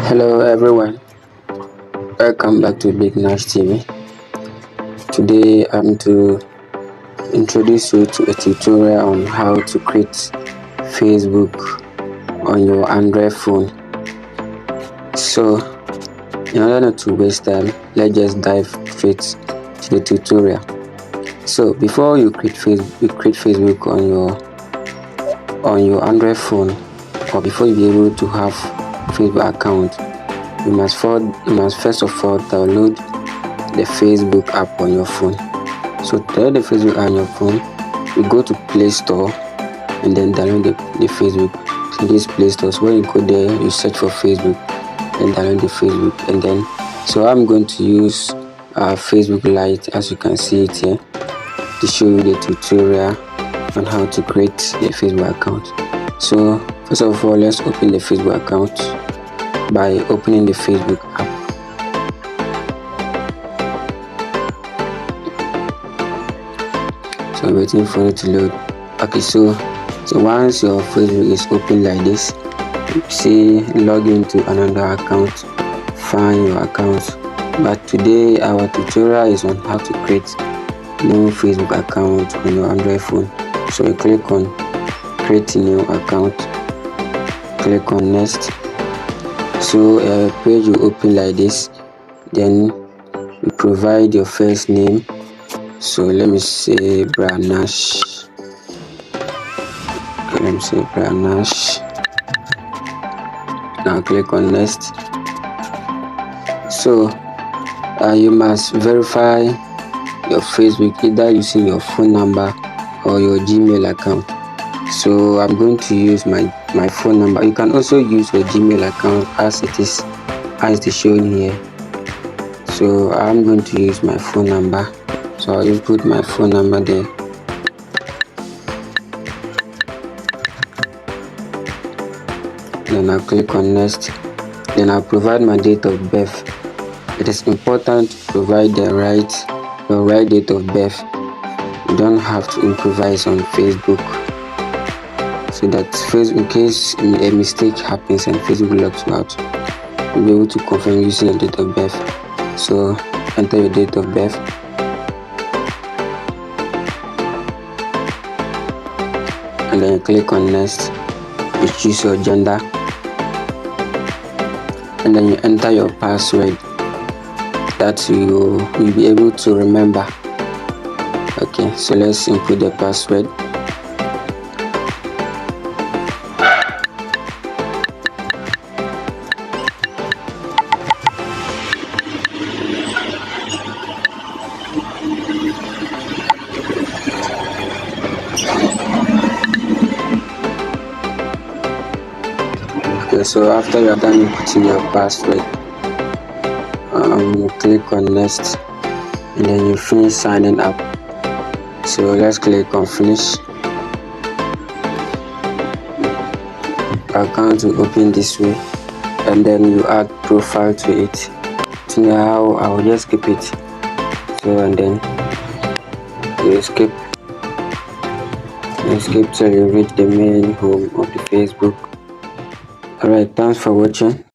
Hello everyone, welcome back to Big Nash TV. Today I'm to introduce you to a tutorial on how to create Facebook on your Android phone. So in order not to waste time, let's just dive straight to the tutorial. So before you create Facebook on your Android phone, or before you be able to have Facebook account, you must first of all download the Facebook app on your phone. So to download the Facebook app on your phone, you go to Play Store and then download the Facebook. In this Play Store, so when you go there, you search for Facebook and download the Facebook. And then, so I'm going to use Facebook Lite, as you can see it here, to show you the tutorial on how to create a Facebook account. So first of all, let's open the Facebook account by opening the Facebook app. So I'm waiting for it to load. Okay, so once your Facebook is open like this, you see log into another account, find your account. But today our tutorial is on how to create new Facebook account on your Android phone. So you click on create a new account, click on next. So a page will open like this, then you provide your first name. So let me say Brian Nash. Okay, let me say Brian Nash. Now click on next. So you must verify your Facebook either using your phone number or your Gmail account. So I'm going to use my phone number. You can also use your Gmail account as it is shown here. So I'm going to use my phone number. So I'll input my phone number there. Then I'll click on next. Then I'll provide my date of birth. It is important to provide your right date of birth. You don't have to improvise on Facebook, so that in case a mistake happens and Facebook locks you out, you'll be able to confirm using your date of birth. So enter your date of birth. And then you click on next. You choose your gender. And then you enter your password that you will be able to remember. Okay, so let's input the password. Okay, so after you are done putting your password, you click on next, and then you finish signing up. So let's click on finish. Your account will open this way, and then you add profile to it. So now I will just skip it. So and then you skip till you reach the main home of the Facebook. Alright, thanks for watching.